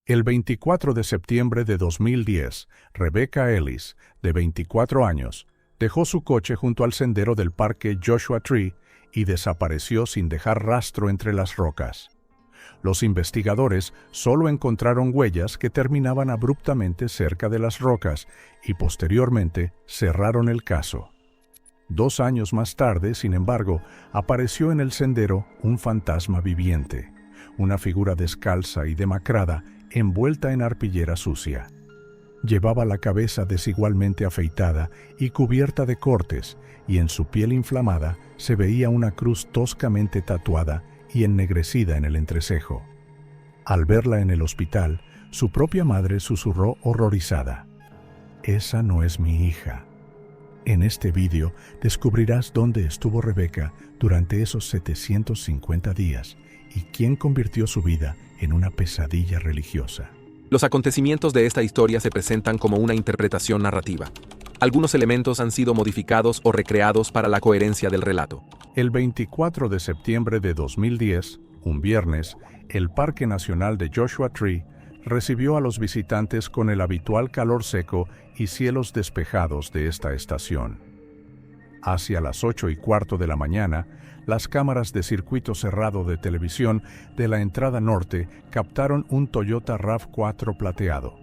El 24 de septiembre de 2010, Rebecca Ellis, de 24 años, dejó su coche junto al sendero del parque Joshua Tree y desapareció sin dejar rastro entre las rocas. Los investigadores solo encontraron huellas que terminaban abruptamente cerca de las rocas y posteriormente cerraron el caso. 2 años más tarde, sin embargo, apareció en el sendero un fantasma viviente, una figura descalza y demacrada envuelta en arpillera sucia. Llevaba la cabeza desigualmente afeitada y cubierta de cortes, y en su piel inflamada se veía una cruz toscamente tatuada y ennegrecida en el entrecejo. Al verla en el hospital, su propia madre susurró horrorizada: «Esa no es mi hija». En este vídeo descubrirás dónde estuvo Rebecca durante esos 750 días y quién convirtió su vida en una pesadilla religiosa. Los acontecimientos de esta historia se presentan como una interpretación narrativa. Algunos elementos han sido modificados o recreados para la coherencia del relato. El 24 de septiembre de 2010, un viernes, el Parque Nacional de Joshua Tree recibió a los visitantes con el habitual calor seco y cielos despejados de esta estación. Hacia las 8:15 de la mañana, las cámaras de circuito cerrado de televisión de la entrada norte captaron un Toyota RAV4 plateado.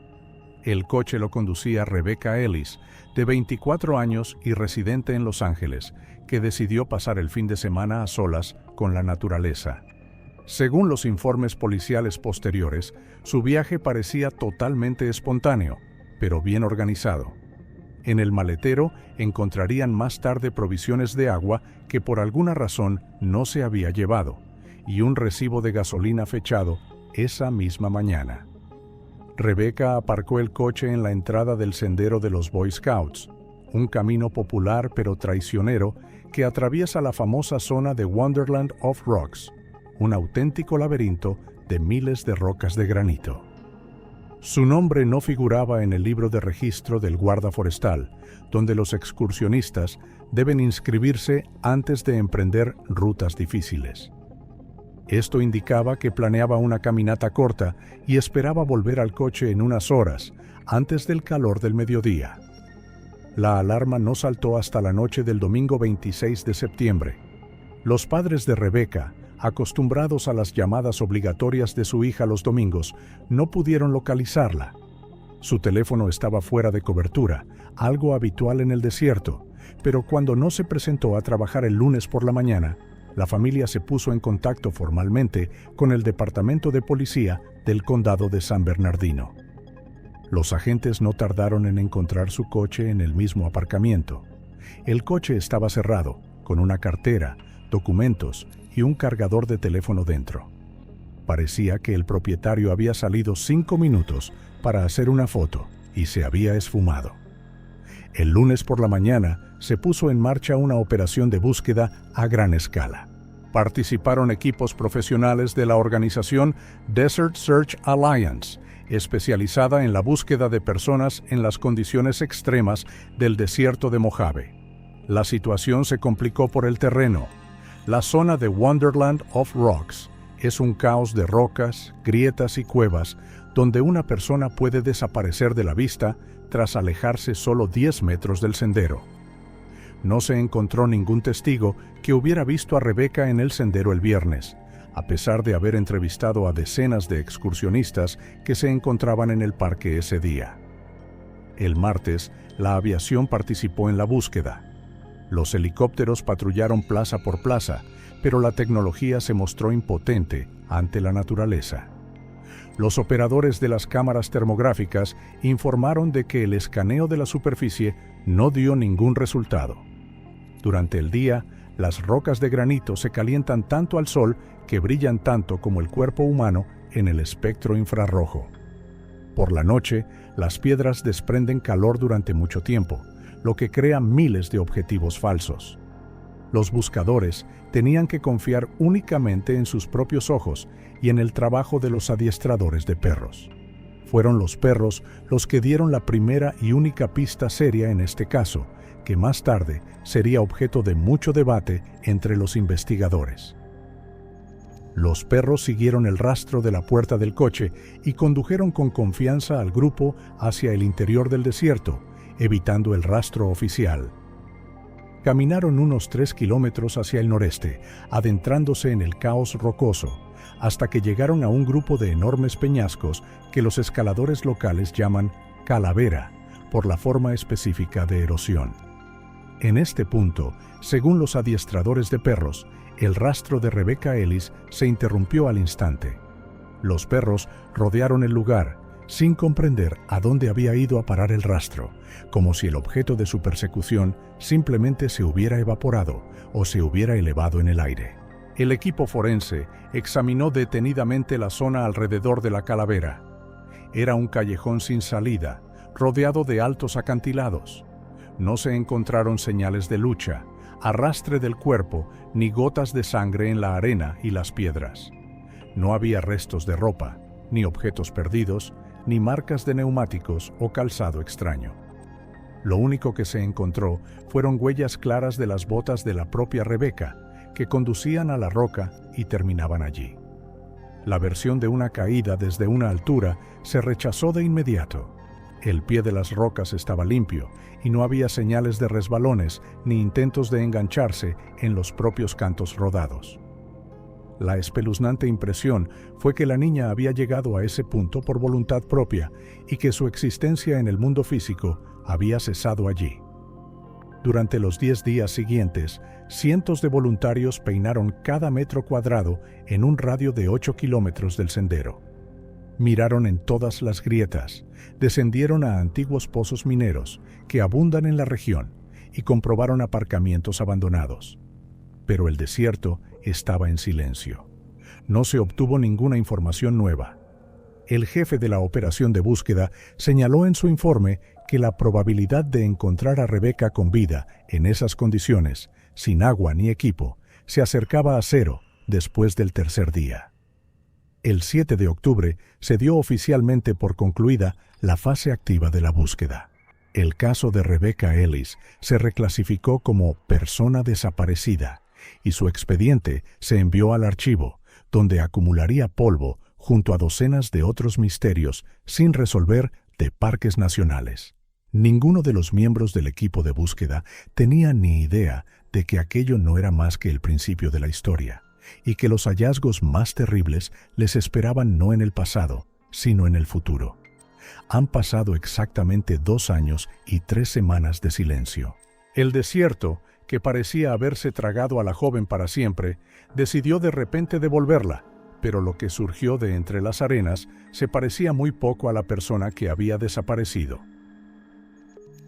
El coche lo conducía Rebecca Ellis, de 24 años y residente en Los Ángeles, que decidió pasar el fin de semana a solas con la naturaleza. Según los informes policiales posteriores, su viaje parecía totalmente espontáneo, pero bien organizado. En el maletero encontrarían más tarde provisiones de agua que por alguna razón no se había llevado, y un recibo de gasolina fechado esa misma mañana. Rebecca aparcó el coche en la entrada del sendero de los Boy Scouts, un camino popular pero traicionero que atraviesa la famosa zona de Wonderland of Rocks, un auténtico laberinto de miles de rocas de granito. Su nombre no figuraba en el libro de registro del guarda forestal, donde los excursionistas deben inscribirse antes de emprender rutas difíciles. Esto indicaba que planeaba una caminata corta y esperaba volver al coche en unas horas, antes del calor del mediodía. La alarma no saltó hasta la noche del domingo 26 de septiembre. Los padres de Rebecca, acostumbrados a las llamadas obligatorias de su hija los domingos, no pudieron localizarla. Su teléfono estaba fuera de cobertura, algo habitual en el desierto, pero cuando no se presentó a trabajar el lunes por la mañana, la familia se puso en contacto formalmente con el Departamento de Policía del Condado de San Bernardino. Los agentes no tardaron en encontrar su coche en el mismo aparcamiento. El coche estaba cerrado, con una cartera, documentos y un cargador de teléfono dentro. Parecía que el propietario había salido 5 minutos para hacer una foto y se había esfumado. El lunes por la mañana se puso en marcha una operación de búsqueda a gran escala. Participaron equipos profesionales de la organización Desert Search Alliance, especializada en la búsqueda de personas en las condiciones extremas del desierto de Mojave. La situación se complicó por el terreno. La zona de Wonderland of Rocks es un caos de rocas, grietas y cuevas donde una persona puede desaparecer de la vista tras alejarse solo 10 metros del sendero. No se encontró ningún testigo que hubiera visto a Rebecca en el sendero el viernes, a pesar de haber entrevistado a decenas de excursionistas que se encontraban en el parque ese día. El martes, la aviación participó en la búsqueda. Los helicópteros patrullaron plaza por plaza, pero la tecnología se mostró impotente ante la naturaleza. Los operadores de las cámaras termográficas informaron de que el escaneo de la superficie no dio ningún resultado. Durante el día, las rocas de granito se calientan tanto al sol que brillan tanto como el cuerpo humano en el espectro infrarrojo. Por la noche, las piedras desprenden calor durante mucho tiempo, lo que crea miles de objetivos falsos. Los buscadores tenían que confiar únicamente en sus propios ojos y en el trabajo de los adiestradores de perros. Fueron los perros los que dieron la primera y única pista seria en este caso, que más tarde sería objeto de mucho debate entre los investigadores. Los perros siguieron el rastro de la puerta del coche y condujeron con confianza al grupo hacia el interior del desierto, evitando el rastro oficial. Caminaron unos 3 kilómetros hacia el noreste, adentrándose en el caos rocoso, hasta que llegaron a un grupo de enormes peñascos que los escaladores locales llaman calavera, por la forma específica de erosión. En este punto, según los adiestradores de perros, el rastro de Rebecca Ellis se interrumpió al instante. Los perros rodearon el lugar, sin comprender a dónde había ido a parar el rastro, como si el objeto de su persecución simplemente se hubiera evaporado o se hubiera elevado en el aire. El equipo forense examinó detenidamente la zona alrededor de la calavera. Era un callejón sin salida, rodeado de altos acantilados. No se encontraron señales de lucha, arrastre del cuerpo, ni gotas de sangre en la arena y las piedras. No había restos de ropa, ni objetos perdidos, ni marcas de neumáticos o calzado extraño. Lo único que se encontró fueron huellas claras de las botas de la propia Rebecca, que conducían a la roca y terminaban allí. La versión de una caída desde una altura se rechazó de inmediato. El pie de las rocas estaba limpio y no había señales de resbalones ni intentos de engancharse en los propios cantos rodados. La espeluznante impresión fue que la niña había llegado a ese punto por voluntad propia y que su existencia en el mundo físico había cesado allí. Durante los 10 días siguientes, cientos de voluntarios peinaron cada metro cuadrado en un radio de 8 kilómetros del sendero. Miraron en todas las grietas, descendieron a antiguos pozos mineros que abundan en la región y comprobaron aparcamientos abandonados. Pero el desierto estaba en silencio. No se obtuvo ninguna información nueva. El jefe de la operación de búsqueda señaló en su informe que la probabilidad de encontrar a Rebecca con vida en esas condiciones, sin agua ni equipo, se acercaba a 0 después del tercer día. El 7 de octubre se dio oficialmente por concluida la fase activa de la búsqueda. El caso de Rebecca Ellis se reclasificó como persona desaparecida y su expediente se envió al archivo, donde acumularía polvo junto a docenas de otros misterios sin resolver de parques nacionales. Ninguno de los miembros del equipo de búsqueda tenía ni idea de que aquello no era más que el principio de la historia, y que los hallazgos más terribles les esperaban no en el pasado, sino en el futuro. Han pasado exactamente 2 años y 3 semanas de silencio. El desierto, que parecía haberse tragado a la joven para siempre, decidió de repente devolverla, pero lo que surgió de entre las arenas se parecía muy poco a la persona que había desaparecido.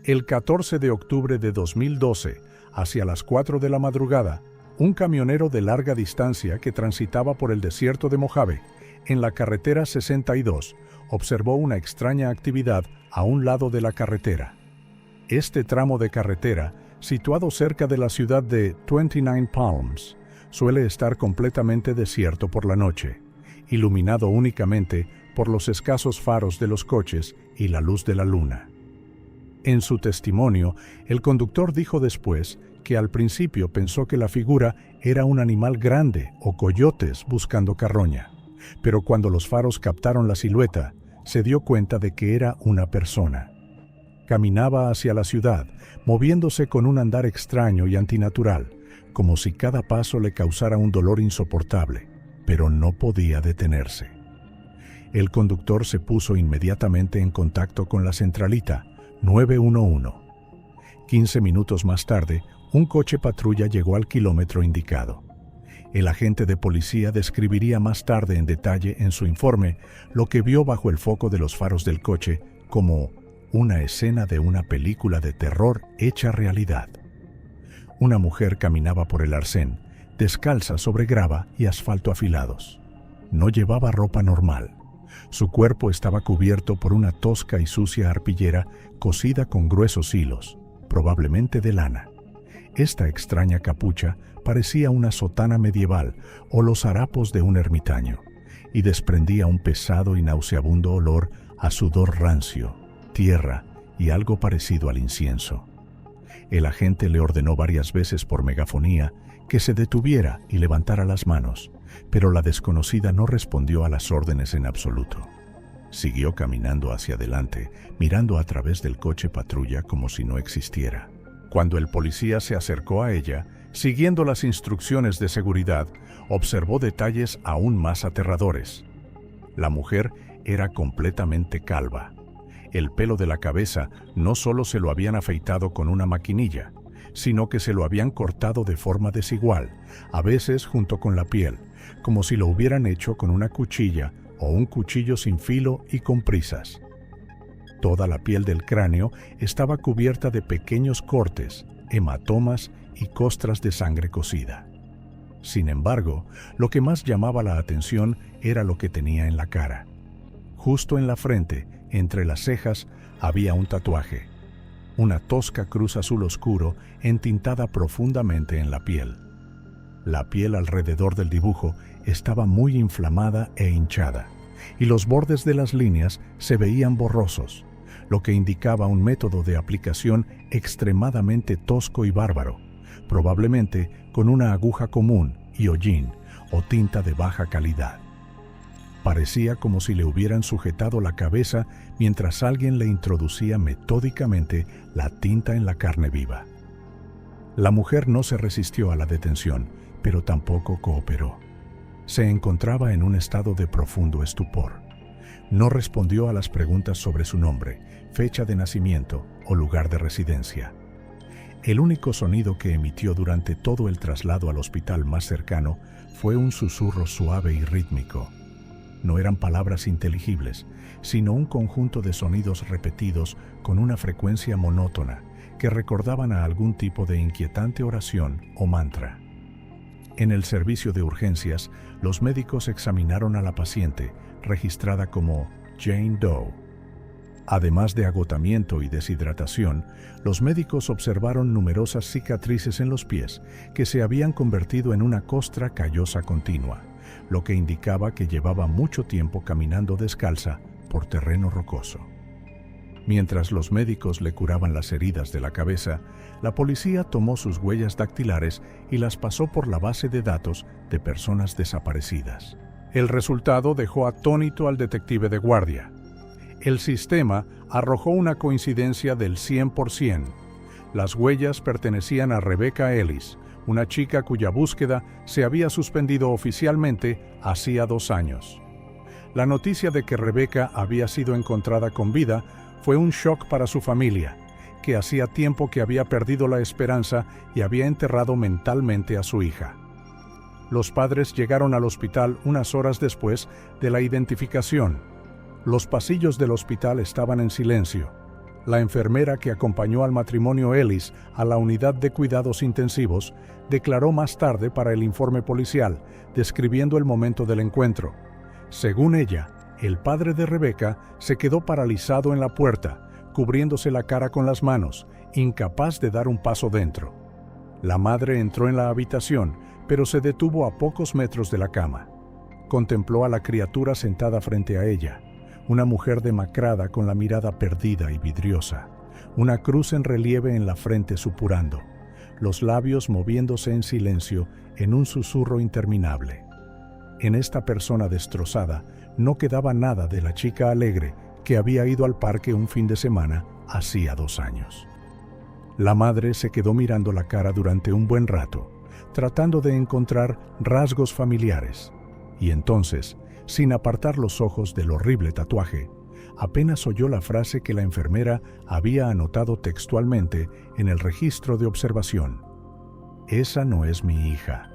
El 14 de octubre de 2012, hacia las 4 de la madrugada, un camionero de larga distancia que transitaba por el desierto de Mojave, en la carretera 62, observó una extraña actividad a un lado de la carretera. Este tramo de carretera, situado cerca de la ciudad de 29 Palms, suele estar completamente desierto por la noche, iluminado únicamente por los escasos faros de los coches y la luz de la luna. En su testimonio, el conductor dijo después que al principio pensó que la figura era un animal grande o coyotes buscando carroña, pero cuando los faros captaron la silueta, se dio cuenta de que era una persona. Caminaba hacia la ciudad, moviéndose con un andar extraño y antinatural, como si cada paso le causara un dolor insoportable, pero no podía detenerse. El conductor se puso inmediatamente en contacto con la centralita 911. 15 minutos más tarde, un coche patrulla llegó al kilómetro indicado. El agente de policía describiría más tarde en detalle en su informe lo que vio bajo el foco de los faros del coche como una escena de una película de terror hecha realidad. Una mujer caminaba por el arcén, descalza sobre grava y asfalto afilados. No llevaba ropa normal. Su cuerpo estaba cubierto por una tosca y sucia arpillera cosida con gruesos hilos, probablemente de lana. Esta extraña capucha parecía una sotana medieval o los harapos de un ermitaño, y desprendía un pesado y nauseabundo olor a sudor rancio, tierra y algo parecido al incienso. El agente le ordenó varias veces por megafonía que se detuviera y levantara las manos, pero la desconocida no respondió a las órdenes en absoluto. Siguió caminando hacia adelante, mirando a través del coche patrulla como si no existiera. Cuando el policía se acercó a ella, siguiendo las instrucciones de seguridad, observó detalles aún más aterradores. La mujer era completamente calva. El pelo de la cabeza no solo se lo habían afeitado con una maquinilla, sino que se lo habían cortado de forma desigual, a veces junto con la piel, como si lo hubieran hecho con una cuchilla o un cuchillo sin filo y con prisas. Toda la piel del cráneo estaba cubierta de pequeños cortes, hematomas y costras de sangre cocida. Sin embargo, lo que más llamaba la atención era lo que tenía en la cara. Justo en la frente, entre las cejas, había un tatuaje, una tosca cruz azul oscuro entintada profundamente en la piel. La piel alrededor del dibujo estaba muy inflamada e hinchada, y los bordes de las líneas se veían borrosos, lo que indicaba un método de aplicación extremadamente tosco y bárbaro, probablemente con una aguja común y hollín o tinta de baja calidad. Parecía como si le hubieran sujetado la cabeza mientras alguien le introducía metódicamente la tinta en la carne viva. La mujer no se resistió a la detención, pero tampoco cooperó. Se encontraba en un estado de profundo estupor. No respondió a las preguntas sobre su nombre, fecha de nacimiento o lugar de residencia. El único sonido que emitió durante todo el traslado al hospital más cercano fue un susurro suave y rítmico. No eran palabras inteligibles, sino un conjunto de sonidos repetidos con una frecuencia monótona que recordaban a algún tipo de inquietante oración o mantra. En el servicio de urgencias, los médicos examinaron a la paciente, registrada como Jane Doe. Además de agotamiento y deshidratación, los médicos observaron numerosas cicatrices en los pies que se habían convertido en una costra callosa continua, lo que indicaba que llevaba mucho tiempo caminando descalza por terreno rocoso. Mientras los médicos le curaban las heridas de la cabeza, la policía tomó sus huellas dactilares y las pasó por la base de datos de personas desaparecidas. El resultado dejó atónito al detective de guardia. El sistema arrojó una coincidencia del 100%. Las huellas pertenecían a Rebecca Ellis, una chica cuya búsqueda se había suspendido oficialmente hacía 2 años. La noticia de que Rebecca había sido encontrada con vida fue un shock para su familia, que hacía tiempo que había perdido la esperanza y había enterrado mentalmente a su hija. Los padres llegaron al hospital unas horas después de la identificación. Los pasillos del hospital estaban en silencio. La enfermera que acompañó al matrimonio Ellis a la unidad de cuidados intensivos declaró más tarde para el informe policial, describiendo el momento del encuentro. Según ella, el padre de Rebecca se quedó paralizado en la puerta, cubriéndose la cara con las manos, incapaz de dar un paso dentro. La madre entró en la habitación, pero se detuvo a pocos metros de la cama. Contempló a la criatura sentada frente a ella, una mujer demacrada con la mirada perdida y vidriosa, una cruz en relieve en la frente supurando, los labios moviéndose en silencio en un susurro interminable. En esta persona destrozada no quedaba nada de la chica alegre que había ido al parque un fin de semana hacía 2 años. La madre se quedó mirando la cara durante un buen rato, tratando de encontrar rasgos familiares, y entonces, sin apartar los ojos del horrible tatuaje, apenas oyó la frase que la enfermera había anotado textualmente en el registro de observación: «Esa no es mi hija».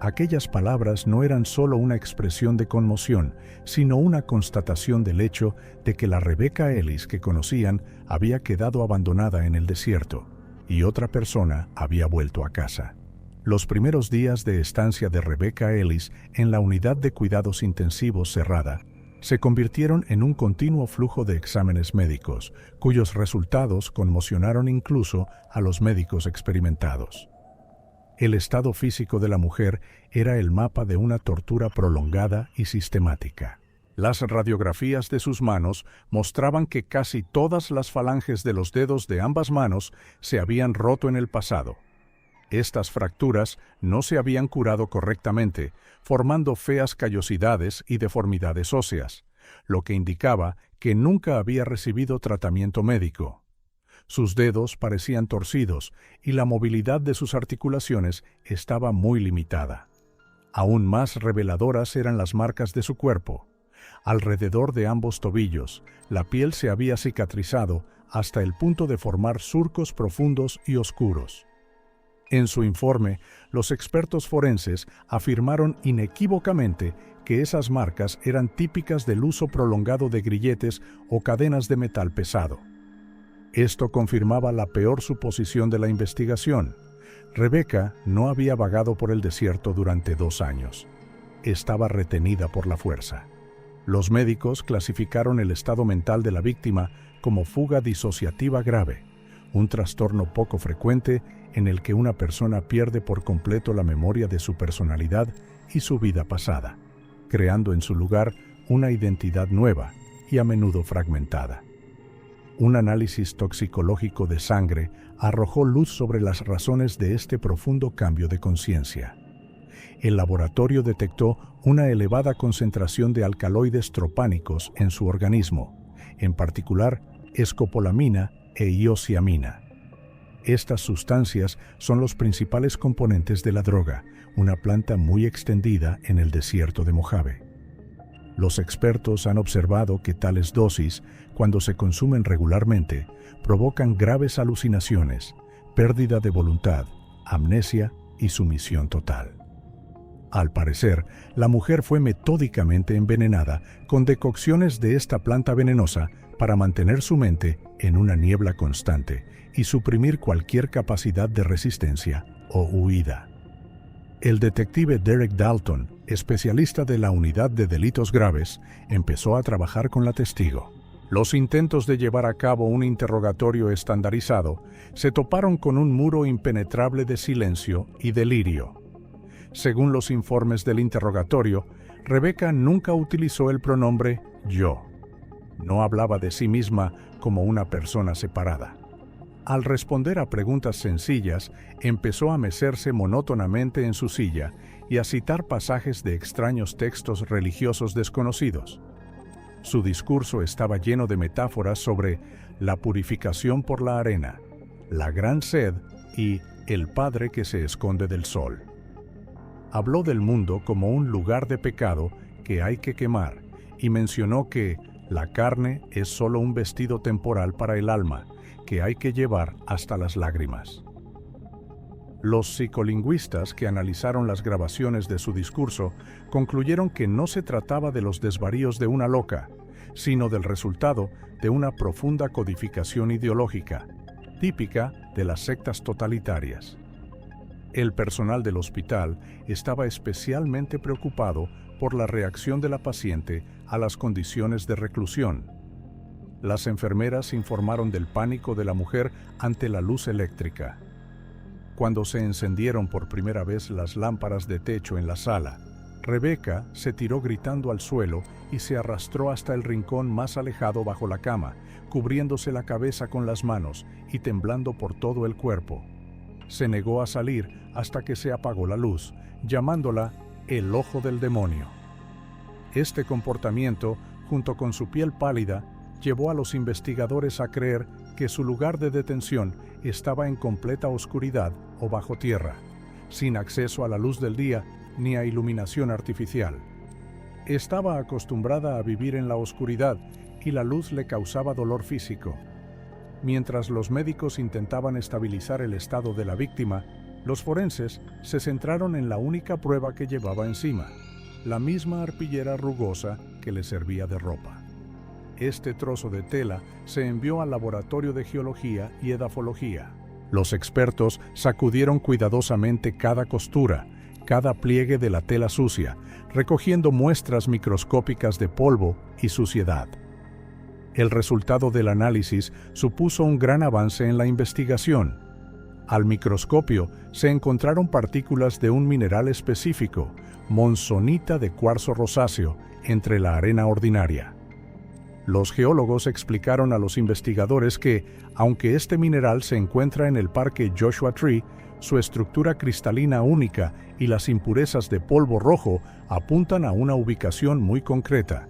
Aquellas palabras no eran solo una expresión de conmoción, sino una constatación del hecho de que la Rebecca Ellis que conocían había quedado abandonada en el desierto, y otra persona había vuelto a casa. Los primeros días de estancia de Rebecca Ellis en la unidad de cuidados intensivos cerrada se convirtieron en un continuo flujo de exámenes médicos, cuyos resultados conmocionaron incluso a los médicos experimentados. El estado físico de la mujer era el mapa de una tortura prolongada y sistemática. Las radiografías de sus manos mostraban que casi todas las falanges de los dedos de ambas manos se habían roto en el pasado. Estas fracturas no se habían curado correctamente, formando feas callosidades y deformidades óseas, lo que indicaba que nunca había recibido tratamiento médico. Sus dedos parecían torcidos y la movilidad de sus articulaciones estaba muy limitada. Aún más reveladoras eran las marcas de su cuerpo. Alrededor de ambos tobillos, la piel se había cicatrizado hasta el punto de formar surcos profundos y oscuros. En su informe, los expertos forenses afirmaron inequívocamente que esas marcas eran típicas del uso prolongado de grilletes o cadenas de metal pesado. Esto confirmaba la peor suposición de la investigación. Rebecca no había vagado por el desierto durante 2 años. Estaba retenida por la fuerza. Los médicos clasificaron el estado mental de la víctima como fuga disociativa grave, un trastorno poco frecuente en el que una persona pierde por completo la memoria de su personalidad y su vida pasada, creando en su lugar una identidad nueva y a menudo fragmentada. Un análisis toxicológico de sangre arrojó luz sobre las razones de este profundo cambio de conciencia. El laboratorio detectó una elevada concentración de alcaloides tropánicos en su organismo, en particular escopolamina e iosiamina. Estas sustancias son los principales componentes de la droga, una planta muy extendida en el desierto de Mojave. Los expertos han observado que tales dosis, cuando se consumen regularmente, provocan graves alucinaciones, pérdida de voluntad, amnesia y sumisión total. Al parecer, la mujer fue metódicamente envenenada con decocciones de esta planta venenosa para mantener su mente en una niebla constante y suprimir cualquier capacidad de resistencia o huida. El detective Derek Dalton, especialista de la Unidad de Delitos Graves, empezó a trabajar con la testigo. Los intentos de llevar a cabo un interrogatorio estandarizado se toparon con un muro impenetrable de silencio y delirio. Según los informes del interrogatorio, Rebecca nunca utilizó el pronombre yo. No hablaba de sí misma como una persona separada. Al responder a preguntas sencillas, empezó a mecerse monótonamente en su silla y a citar pasajes de extraños textos religiosos desconocidos. Su discurso estaba lleno de metáforas sobre la purificación por la arena, la gran sed y el Padre que se esconde del sol. Habló del mundo como un lugar de pecado que hay que quemar y mencionó que la carne es solo un vestido temporal para el alma que hay que llevar hasta las lágrimas. Los psicolingüistas que analizaron las grabaciones de su discurso concluyeron que no se trataba de los desvaríos de una loca, sino del resultado de una profunda codificación ideológica, típica de las sectas totalitarias. El personal del hospital estaba especialmente preocupado por la reacción de la paciente a las condiciones de reclusión. Las enfermeras informaron del pánico de la mujer ante la luz eléctrica. Cuando se encendieron por primera vez las lámparas de techo en la sala, Rebecca se tiró gritando al suelo y se arrastró hasta el rincón más alejado bajo la cama, cubriéndose la cabeza con las manos y temblando por todo el cuerpo. Se negó a salir hasta que se apagó la luz, llamándola el ojo del demonio. Este comportamiento, junto con su piel pálida, llevó a los investigadores a creer que su lugar de detención estaba en completa oscuridad o bajo tierra, sin acceso a la luz del día ni a iluminación artificial. Estaba acostumbrada a vivir en la oscuridad y la luz le causaba dolor físico. Mientras los médicos intentaban estabilizar el estado de la víctima, los forenses se centraron en la única prueba que llevaba encima, la misma arpillera rugosa que le servía de ropa. Este trozo de tela se envió al laboratorio de geología y edafología. Los expertos sacudieron cuidadosamente cada costura, cada pliegue de la tela sucia, recogiendo muestras microscópicas de polvo y suciedad. El resultado del análisis supuso un gran avance en la investigación. Al microscopio se encontraron partículas de un mineral específico, monzonita de cuarzo rosáceo, entre la arena ordinaria. Los geólogos explicaron a los investigadores que, aunque este mineral se encuentra en el Parque Joshua Tree, su estructura cristalina única y las impurezas de polvo rojo apuntan a una ubicación muy concreta.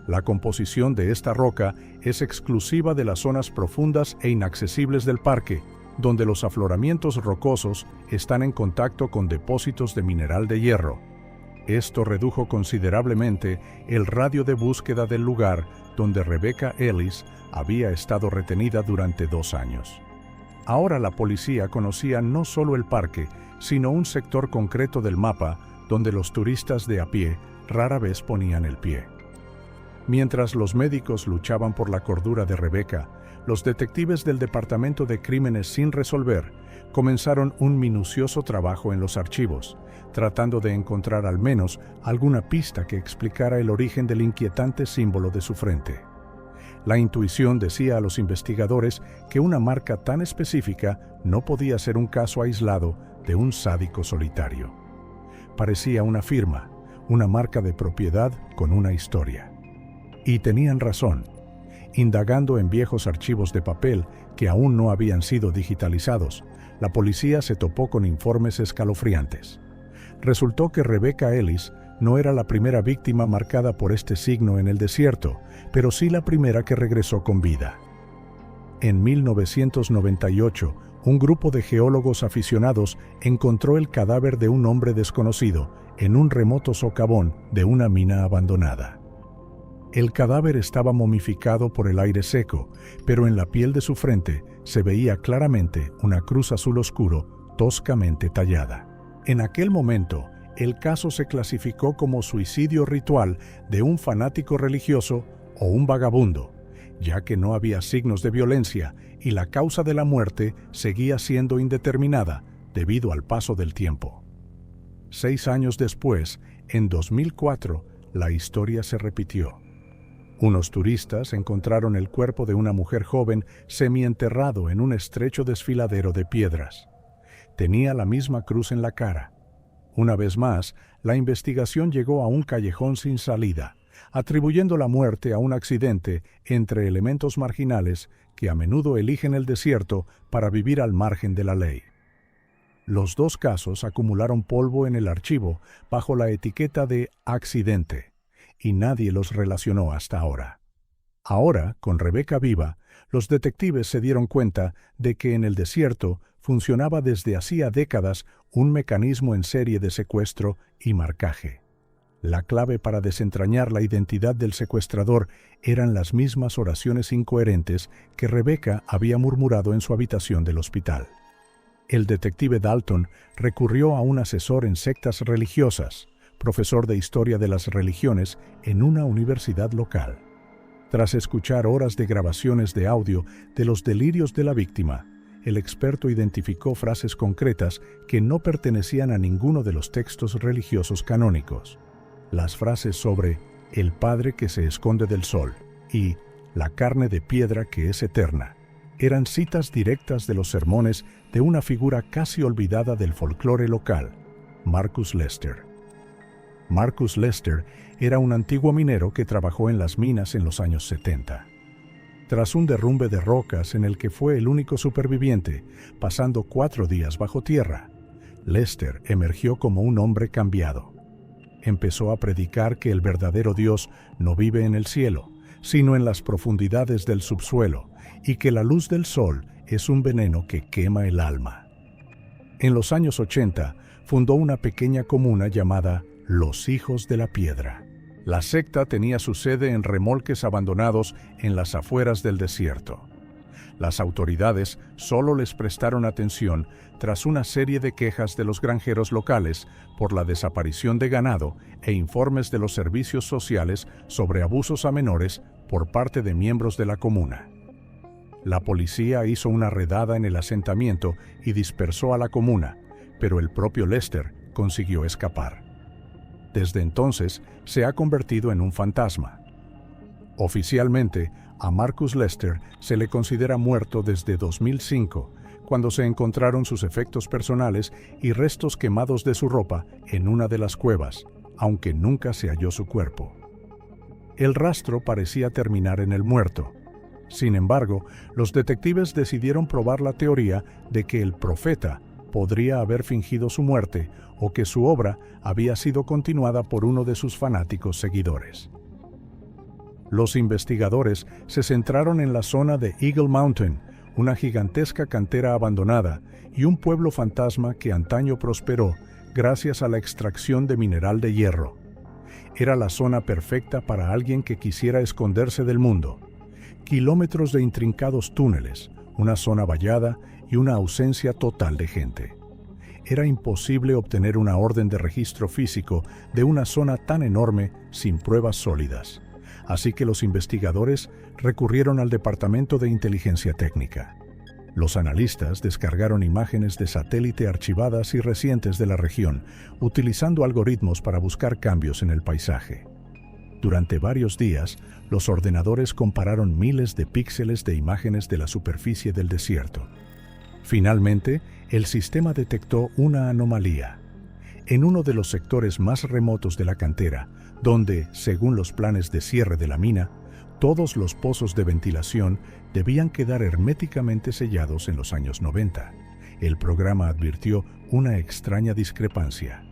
La composición de esta roca es exclusiva de las zonas profundas e inaccesibles del parque, donde los afloramientos rocosos están en contacto con depósitos de mineral de hierro. Esto redujo considerablemente el radio de búsqueda del lugar donde Rebecca Ellis había estado retenida durante 2 años. Ahora la policía conocía no solo el parque, sino un sector concreto del mapa donde los turistas de a pie rara vez ponían el pie. Mientras los médicos luchaban por la cordura de Rebecca, los detectives del Departamento de Crímenes sin resolver comenzaron un minucioso trabajo en los archivos, tratando de encontrar al menos alguna pista que explicara el origen del inquietante símbolo de su frente. La intuición decía a los investigadores que una marca tan específica no podía ser un caso aislado de un sádico solitario. Parecía una firma, una marca de propiedad con una historia. Y tenían razón. Indagando en viejos archivos de papel que aún no habían sido digitalizados, la policía se topó con informes escalofriantes. Resultó que Rebecca Ellis no era la primera víctima marcada por este signo en el desierto, pero sí la primera que regresó con vida. En 1998, un grupo de geólogos aficionados encontró el cadáver de un hombre desconocido en un remoto socavón de una mina abandonada. El cadáver estaba momificado por el aire seco, pero en la piel de su frente se veía claramente una cruz azul oscuro toscamente tallada. En aquel momento, el caso se clasificó como suicidio ritual de un fanático religioso o un vagabundo, ya que no había signos de violencia y la causa de la muerte seguía siendo indeterminada debido al paso del tiempo. 6 años después, en 2004, la historia se repitió. Unos turistas encontraron el cuerpo de una mujer joven semienterrado en un estrecho desfiladero de piedras. Tenía la misma cruz en la cara. Una vez más, la investigación llegó a un callejón sin salida, atribuyendo la muerte a un accidente entre elementos marginales que a menudo eligen el desierto para vivir al margen de la ley. Los 2 casos acumularon polvo en el archivo bajo la etiqueta de accidente, y nadie los relacionó hasta ahora. Ahora, con Rebecca viva, los detectives se dieron cuenta de que en el desierto funcionaba desde hacía décadas un mecanismo en serie de secuestro y marcaje. La clave para desentrañar la identidad del secuestrador eran las mismas oraciones incoherentes que Rebecca había murmurado en su habitación del hospital. El detective Dalton recurrió a un asesor en sectas religiosas, profesor de historia de las religiones en una universidad local. Tras escuchar horas de grabaciones de audio de los delirios de la víctima, el experto identificó frases concretas que no pertenecían a ninguno de los textos religiosos canónicos. Las frases sobre el Padre que se esconde del sol y la carne de piedra que es eterna eran citas directas de los sermones de una figura casi olvidada del folclore local, Marcus Lester. Marcus Lester era un antiguo minero que trabajó en las minas en los años 70. Tras un derrumbe de rocas en el que fue el único superviviente, pasando 4 días bajo tierra, Lester emergió como un hombre cambiado. Empezó a predicar que el verdadero Dios no vive en el cielo, sino en las profundidades del subsuelo, y que la luz del sol es un veneno que quema el alma. En los años 80, fundó una pequeña comuna llamada Los Hijos de la Piedra. La secta tenía su sede en remolques abandonados en las afueras del desierto. Las autoridades solo les prestaron atención tras una serie de quejas de los granjeros locales por la desaparición de ganado e informes de los servicios sociales sobre abusos a menores por parte de miembros de la comuna. La policía hizo una redada en el asentamiento y dispersó a la comuna, pero el propio Lester consiguió escapar. Desde entonces, se ha convertido en un fantasma. Oficialmente, a Marcus Lester se le considera muerto desde 2005, cuando se encontraron sus efectos personales y restos quemados de su ropa en una de las cuevas, aunque nunca se halló su cuerpo. El rastro parecía terminar en el muerto. Sin embargo, los detectives decidieron probar la teoría de que el profeta podría haber fingido su muerte o que su obra había sido continuada por uno de sus fanáticos seguidores. Los investigadores se centraron en la zona de Eagle Mountain, una gigantesca cantera abandonada y un pueblo fantasma que antaño prosperó gracias a la extracción de mineral de hierro. Era la zona perfecta para alguien que quisiera esconderse del mundo. Kilómetros de intrincados túneles, una zona vallada y una ausencia total de gente. Era imposible obtener una orden de registro físico de una zona tan enorme sin pruebas sólidas. Así que los investigadores recurrieron al Departamento de Inteligencia Técnica. Los analistas descargaron imágenes de satélite archivadas y recientes de la región, utilizando algoritmos para buscar cambios en el paisaje. Durante varios días, los ordenadores compararon miles de píxeles de imágenes de la superficie del desierto. Finalmente, el sistema detectó una anomalía. En uno de los sectores más remotos de la cantera, donde, según los planes de cierre de la mina, todos los pozos de ventilación debían quedar herméticamente sellados en los años 90, el programa advirtió una extraña discrepancia.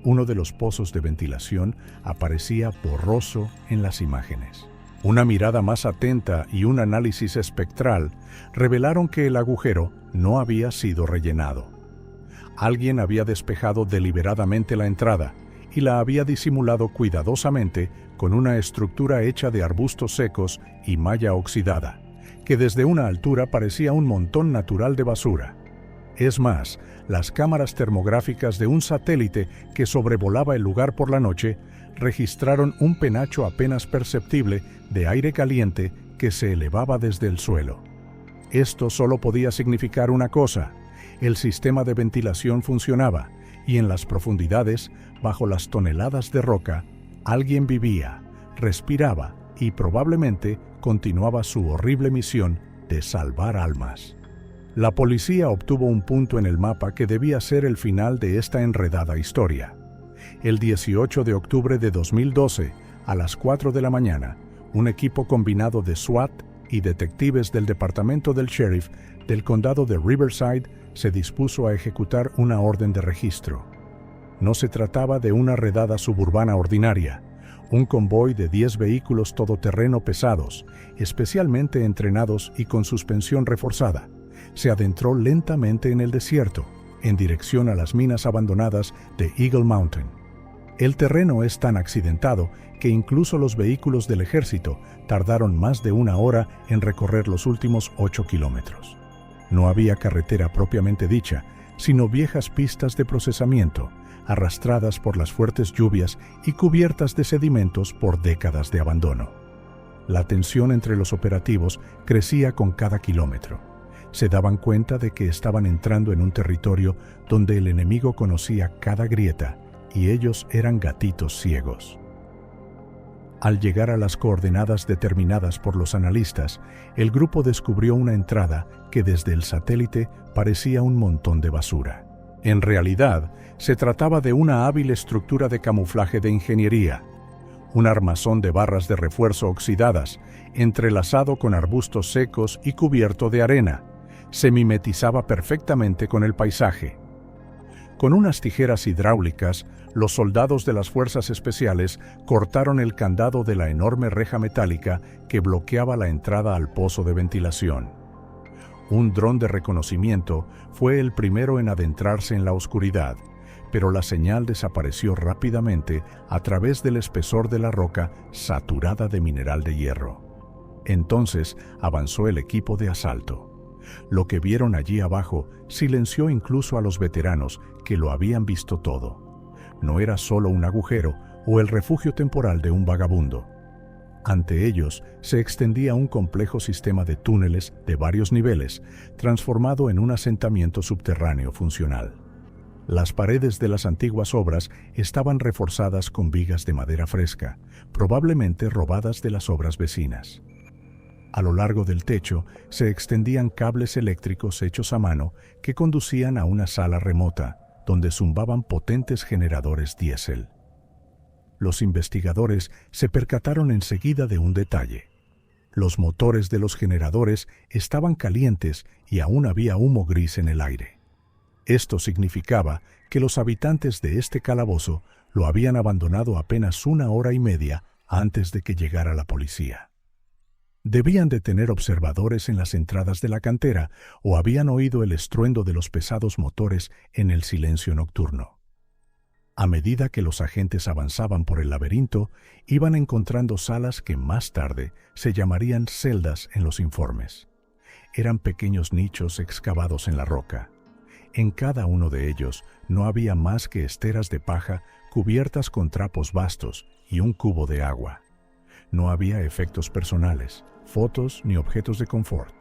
Uno de los pozos de ventilación aparecía borroso en las imágenes. Una mirada más atenta y un análisis espectral revelaron que el agujero no había sido rellenado. Alguien había despejado deliberadamente la entrada y la había disimulado cuidadosamente con una estructura hecha de arbustos secos y malla oxidada, que desde una altura parecía un montón natural de basura. Es más, las cámaras termográficas de un satélite que sobrevolaba el lugar por la noche registraron un penacho apenas perceptible de aire caliente que se elevaba desde el suelo. Esto solo podía significar una cosa: el sistema de ventilación funcionaba, y en las profundidades, bajo las toneladas de roca, alguien vivía, respiraba y probablemente continuaba su horrible misión de salvar almas. La policía obtuvo un punto en el mapa que debía ser el final de esta enredada historia. El 18 de octubre de 2012, a las 4 de la mañana, un equipo combinado de SWAT y detectives del Departamento del Sheriff del condado de Riverside se dispuso a ejecutar una orden de registro. No se trataba de una redada suburbana ordinaria. Un convoy de 10 vehículos todoterreno pesados, especialmente entrenados y con suspensión reforzada, se adentró lentamente en el desierto, en dirección a las minas abandonadas de Eagle Mountain. El terreno es tan accidentado que incluso los vehículos del ejército tardaron más de una hora en recorrer los últimos 8 kilómetros. No había carretera propiamente dicha, sino viejas pistas de procesamiento, arrastradas por las fuertes lluvias y cubiertas de sedimentos por décadas de abandono. La tensión entre los operativos crecía con cada kilómetro. Se daban cuenta de que estaban entrando en un territorio donde el enemigo conocía cada grieta y ellos eran gatitos ciegos. Al llegar a las coordenadas determinadas por los analistas, el grupo descubrió una entrada que desde el satélite parecía un montón de basura. En realidad, se trataba de una hábil estructura de camuflaje de ingeniería, un armazón de barras de refuerzo oxidadas, entrelazado con arbustos secos y cubierto de arena. Se mimetizaba perfectamente con el paisaje. Con unas tijeras hidráulicas, los soldados de las fuerzas especiales cortaron el candado de la enorme reja metálica que bloqueaba la entrada al pozo de ventilación. Un dron de reconocimiento fue el primero en adentrarse en la oscuridad, pero la señal desapareció rápidamente a través del espesor de la roca saturada de mineral de hierro. Entonces avanzó el equipo de asalto. Lo que vieron allí abajo silenció incluso a los veteranos que lo habían visto todo. No era solo un agujero o el refugio temporal de un vagabundo. Ante ellos se extendía un complejo sistema de túneles de varios niveles, transformado en un asentamiento subterráneo funcional. Las paredes de las antiguas obras estaban reforzadas con vigas de madera fresca, probablemente robadas de las obras vecinas. A lo largo del techo se extendían cables eléctricos hechos a mano que conducían a una sala remota, donde zumbaban potentes generadores diésel. Los investigadores se percataron enseguida de un detalle. Los motores de los generadores estaban calientes y aún había humo gris en el aire. Esto significaba que los habitantes de este calabozo lo habían abandonado apenas 1 hora y media antes de que llegara la policía. Debían de tener observadores en las entradas de la cantera o habían oído el estruendo de los pesados motores en el silencio nocturno. A medida que los agentes avanzaban por el laberinto, iban encontrando salas que más tarde se llamarían celdas en los informes. Eran pequeños nichos excavados en la roca. En cada uno de ellos no había más que esteras de paja cubiertas con trapos vastos y un cubo de agua. No había efectos personales, fotos ni objetos de confort.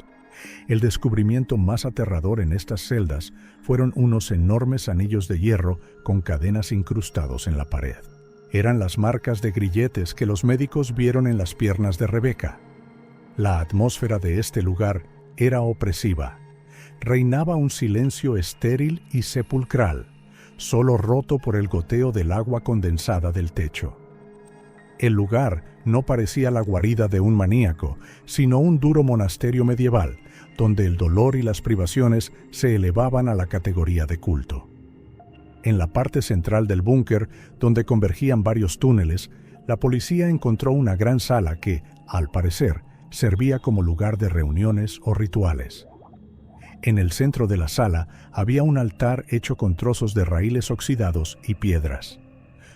El descubrimiento más aterrador en estas celdas fueron unos enormes anillos de hierro con cadenas incrustados en la pared. Eran las marcas de grilletes que los médicos vieron en las piernas de Rebecca. La atmósfera de este lugar era opresiva. Reinaba un silencio estéril y sepulcral, solo roto por el goteo del agua condensada del techo. El lugar no parecía la guarida de un maníaco, sino un duro monasterio medieval, donde el dolor y las privaciones se elevaban a la categoría de culto. En la parte central del búnker, donde convergían varios túneles, la policía encontró una gran sala que, al parecer, servía como lugar de reuniones o rituales. En el centro de la sala había un altar hecho con trozos de raíles oxidados y piedras.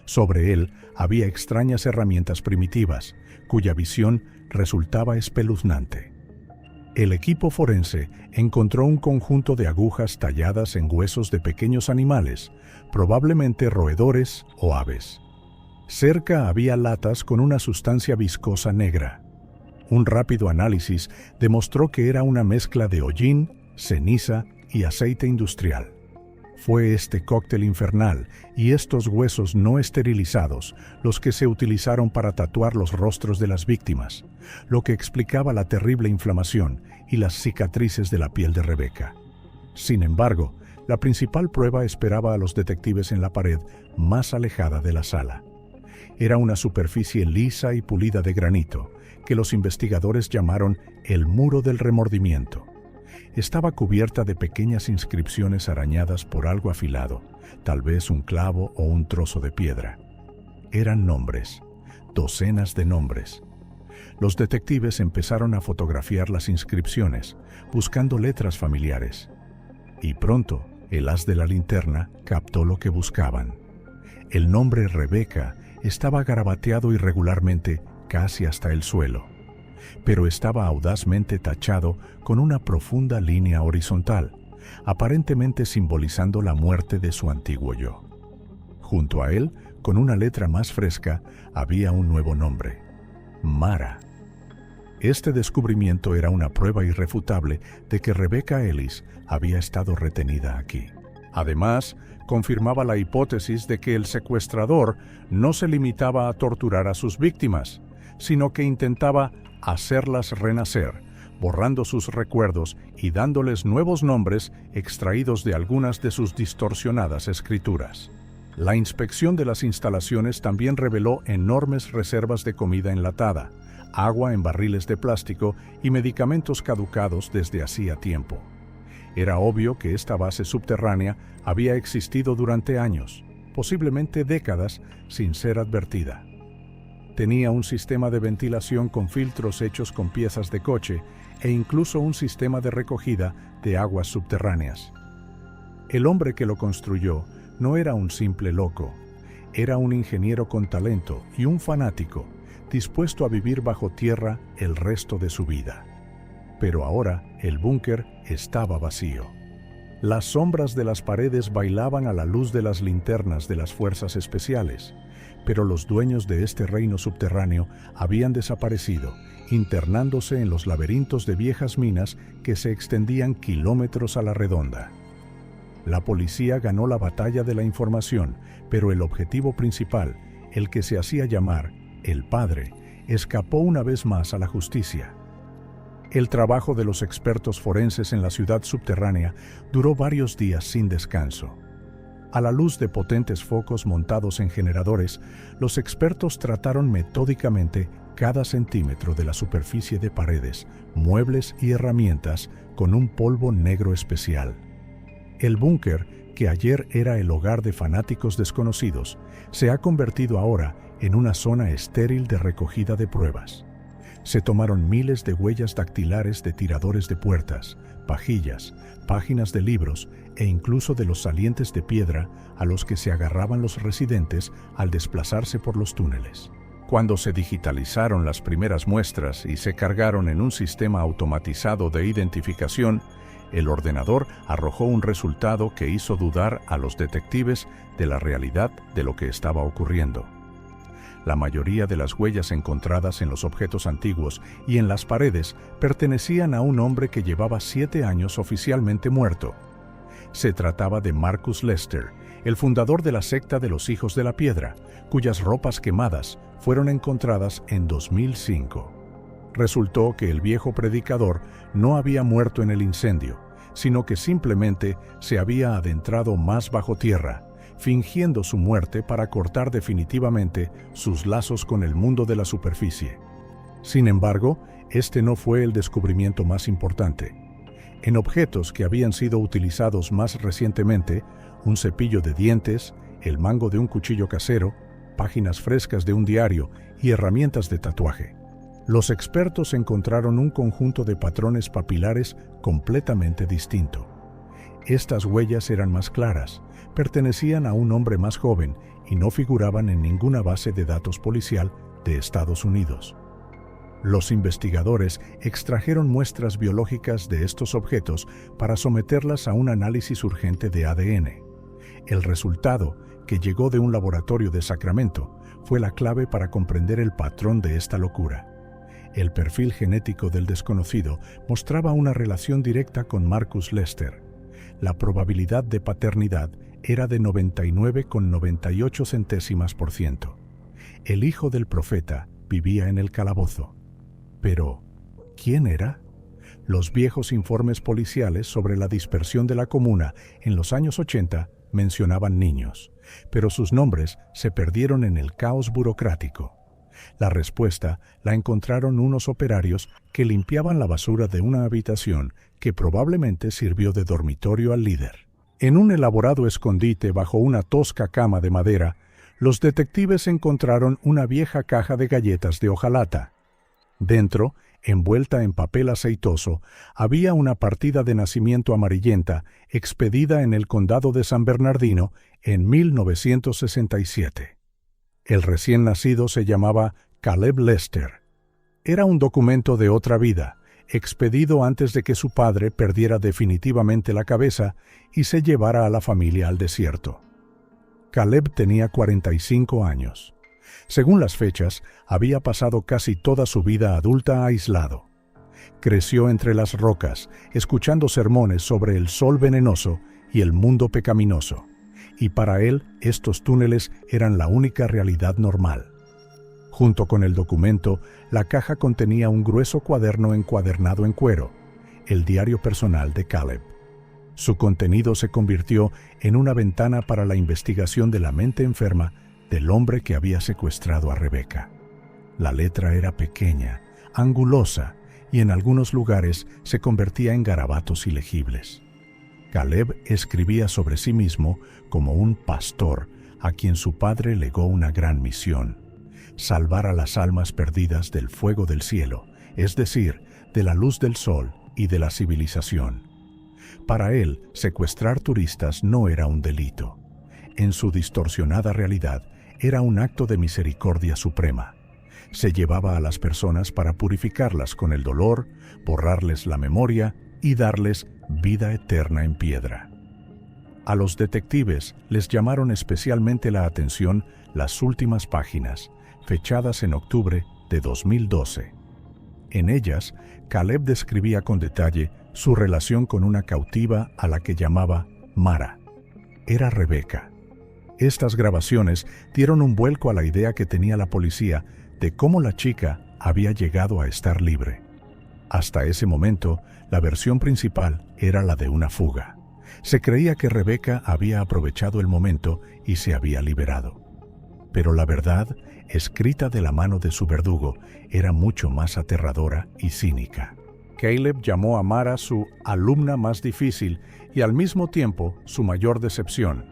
Sobre él había extrañas herramientas primitivas, cuya visión resultaba espeluznante. El equipo forense encontró un conjunto de agujas talladas en huesos de pequeños animales, probablemente roedores o aves. Cerca había latas con una sustancia viscosa negra. Un rápido análisis demostró que era una mezcla de hollín, ceniza y aceite industrial. Fue este cóctel infernal y estos huesos no esterilizados los que se utilizaron para tatuar los rostros de las víctimas, lo que explicaba la terrible inflamación y las cicatrices de la piel de Rebecca. Sin embargo, la principal prueba esperaba a los detectives en la pared más alejada de la sala. Era una superficie lisa y pulida de granito, que los investigadores llamaron el muro del remordimiento. Estaba cubierta de pequeñas inscripciones arañadas por algo afilado, tal vez un clavo o un trozo de piedra. Eran nombres, docenas de nombres. Los detectives empezaron a fotografiar las inscripciones, buscando letras familiares. Y pronto, el haz de la linterna captó lo que buscaban. El nombre Rebecca estaba garabateado irregularmente casi hasta el suelo, pero estaba audazmente tachado con una profunda línea horizontal, aparentemente simbolizando la muerte de su antiguo yo. Junto a él, con una letra más fresca, había un nuevo nombre: Mara. Este descubrimiento era una prueba irrefutable de que Rebecca Ellis había estado retenida aquí. Además, confirmaba la hipótesis de que el secuestrador no se limitaba a torturar a sus víctimas, sino que intentaba hacerlas renacer, borrando sus recuerdos y dándoles nuevos nombres extraídos de algunas de sus distorsionadas escrituras. La inspección de las instalaciones también reveló enormes reservas de comida enlatada, agua en barriles de plástico y medicamentos caducados desde hacía tiempo. Era obvio que esta base subterránea había existido durante años, posiblemente décadas, sin ser advertida. Tenía un sistema de ventilación con filtros hechos con piezas de coche e incluso un sistema de recogida de aguas subterráneas. El hombre que lo construyó no era un simple loco, era un ingeniero con talento y un fanático, dispuesto a vivir bajo tierra el resto de su vida. Pero ahora el búnker estaba vacío. Las sombras de las paredes bailaban a la luz de las linternas de las fuerzas especiales, pero los dueños de este reino subterráneo habían desaparecido, internándose en los laberintos de viejas minas que se extendían kilómetros a la redonda. La policía ganó la batalla de la información, pero el objetivo principal, el que se hacía llamar el Padre, escapó una vez más a la justicia. El trabajo de los expertos forenses en la ciudad subterránea duró varios días sin descanso. A la luz de potentes focos montados en generadores, los expertos trataron metódicamente cada centímetro de la superficie de paredes, muebles y herramientas con un polvo negro especial. El búnker, que ayer era el hogar de fanáticos desconocidos, se ha convertido ahora en una zona estéril de recogida de pruebas. Se tomaron miles de huellas dactilares de tiradores de puertas, pajillas, páginas de libros e incluso de los salientes de piedra a los que se agarraban los residentes al desplazarse por los túneles. Cuando se digitalizaron las primeras muestras y se cargaron en un sistema automatizado de identificación, el ordenador arrojó un resultado que hizo dudar a los detectives de la realidad de lo que estaba ocurriendo. La mayoría de las huellas encontradas en los objetos antiguos y en las paredes pertenecían a un hombre que llevaba 7 años oficialmente muerto. Se trataba de Marcus Lester, el fundador de la secta de los Hijos de la Piedra, cuyas ropas quemadas fueron encontradas en 2005. Resultó que el viejo predicador no había muerto en el incendio, sino que simplemente se había adentrado más bajo tierra, fingiendo su muerte para cortar definitivamente sus lazos con el mundo de la superficie. Sin embargo, este no fue el descubrimiento más importante. En objetos que habían sido utilizados más recientemente, un cepillo de dientes, el mango de un cuchillo casero, páginas frescas de un diario y herramientas de tatuaje, los expertos encontraron un conjunto de patrones papilares completamente distinto. Estas huellas eran más claras, pertenecían a un hombre más joven y no figuraban en ninguna base de datos policial de Estados Unidos. Los investigadores extrajeron muestras biológicas de estos objetos para someterlas a un análisis urgente de ADN. El resultado, que llegó de un laboratorio de Sacramento, fue la clave para comprender el patrón de esta locura. El perfil genético del desconocido mostraba una relación directa con Marcus Lester. La probabilidad de paternidad era de 99,98%. El hijo del profeta vivía en el calabozo. Pero, ¿quién era? Los viejos informes policiales sobre la dispersión de la comuna en los años 80 mencionaban niños, pero sus nombres se perdieron en el caos burocrático. La respuesta la encontraron unos operarios que limpiaban la basura de una habitación que probablemente sirvió de dormitorio al líder. En un elaborado escondite bajo una tosca cama de madera, los detectives encontraron una vieja caja de galletas de hojalata. Dentro, envuelta en papel aceitoso, había una partida de nacimiento amarillenta expedida en el condado de San Bernardino en 1967. El recién nacido se llamaba Caleb Lester. Era un documento de otra vida, expedido antes de que su padre perdiera definitivamente la cabeza y se llevara a la familia al desierto. Caleb tenía 45 años. Según las fechas, había pasado casi toda su vida adulta aislado. Creció entre las rocas, escuchando sermones sobre el sol venenoso y el mundo pecaminoso, y para él estos túneles eran la única realidad normal. Junto con el documento, la caja contenía un grueso cuaderno encuadernado en cuero, el diario personal de Caleb. Su contenido se convirtió en una ventana para la investigación de la mente enferma del hombre que había secuestrado a Rebecca. La letra era pequeña, angulosa, y en algunos lugares se convertía en garabatos ilegibles. Caleb escribía sobre sí mismo como un pastor a quien su padre legó una gran misión: salvar a las almas perdidas del fuego del cielo, es decir, de la luz del sol y de la civilización. Para él, secuestrar turistas no era un delito. En su distorsionada realidad, era un acto de misericordia suprema. Se llevaba a las personas para purificarlas con el dolor, borrarles la memoria y darles vida eterna en piedra. A los detectives les llamaron especialmente la atención las últimas páginas, fechadas en octubre de 2012. En ellas, Caleb describía con detalle su relación con una cautiva a la que llamaba Mara. Era Rebecca. Estas grabaciones dieron un vuelco a la idea que tenía la policía de cómo la chica había llegado a estar libre. Hasta ese momento, la versión principal era la de una fuga. Se creía que Rebecca había aprovechado el momento y se había liberado. Pero la verdad, escrita de la mano de su verdugo, era mucho más aterradora y cínica. Caleb llamó a Mara su alumna más difícil y al mismo tiempo su mayor decepción.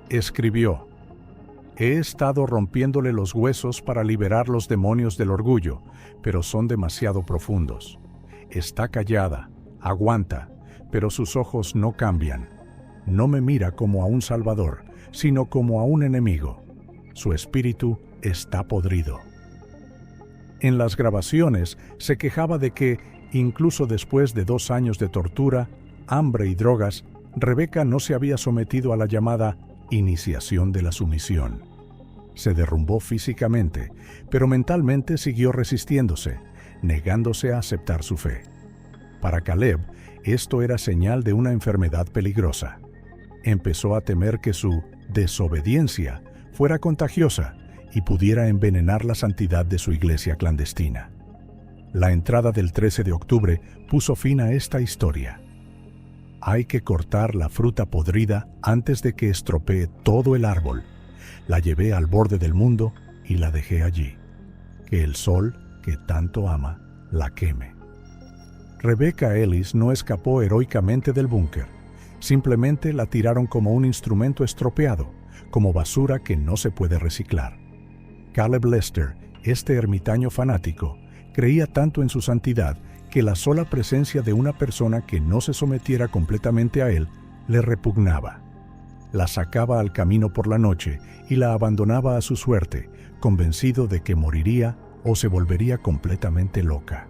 Escribió: «He estado rompiéndole los huesos para liberar los demonios del orgullo, pero son demasiado profundos. Está callada, aguanta, pero sus ojos no cambian. No me mira como a un salvador, sino como a un enemigo. Su espíritu está podrido». En las grabaciones se quejaba de que, incluso después de 2 años de tortura, hambre y drogas, Rebecca no se había sometido a la llamada iniciación de la sumisión. Se derrumbó físicamente, pero mentalmente siguió resistiéndose, negándose a aceptar su fe. Para Caleb, esto era señal de una enfermedad peligrosa. Empezó a temer que su desobediencia fuera contagiosa y pudiera envenenar la santidad de su iglesia clandestina. La entrada del 13 de octubre puso fin a esta historia. Hay que cortar la fruta podrida antes de que estropee todo el árbol. La llevé al borde del mundo y la dejé allí. Que el sol, que tanto ama, la queme. Rebecca Ellis no escapó heroicamente del búnker. Simplemente la tiraron como un instrumento estropeado, como basura que no se puede reciclar. Caleb Lester, este ermitaño fanático, creía tanto en su santidad que la sola presencia de una persona que no se sometiera completamente a él le repugnaba. La sacaba al camino por la noche y la abandonaba a su suerte, convencido de que moriría o se volvería completamente loca.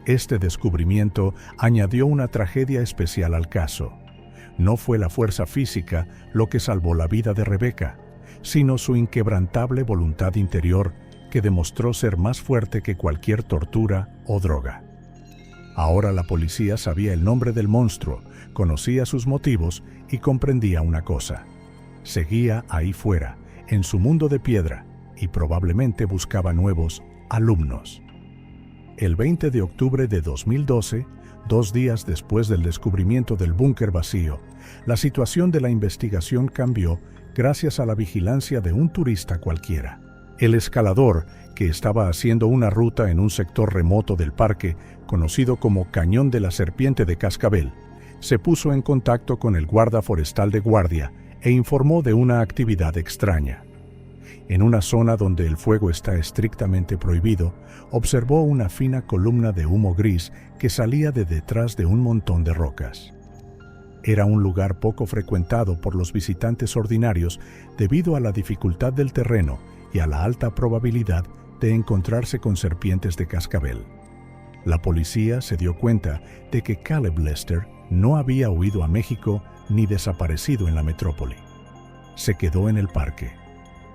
Este descubrimiento añadió una tragedia especial al caso. No fue la fuerza física lo que salvó la vida de Rebecca, sino su inquebrantable voluntad interior que demostró ser más fuerte que cualquier tortura o droga. Ahora la policía sabía el nombre del monstruo, conocía sus motivos y comprendía una cosa. Seguía ahí fuera, en su mundo de piedra, y probablemente buscaba nuevos alumnos. El 20 de octubre de 2012, 2 días después del descubrimiento del búnker vacío, la situación de la investigación cambió gracias a la vigilancia de un turista cualquiera. El escalador, que estaba haciendo una ruta en un sector remoto del parque, conocido como Cañón de la Serpiente de Cascabel, se puso en contacto con el guarda forestal de guardia e informó de una actividad extraña. En una zona donde el fuego está estrictamente prohibido, observó una fina columna de humo gris que salía de detrás de un montón de rocas. Era un lugar poco frecuentado por los visitantes ordinarios debido a la dificultad del terreno y a la alta probabilidad de encontrarse con serpientes de cascabel. La policía se dio cuenta de que Caleb Lester no había huido a México ni desaparecido en la metrópoli. Se quedó en el parque.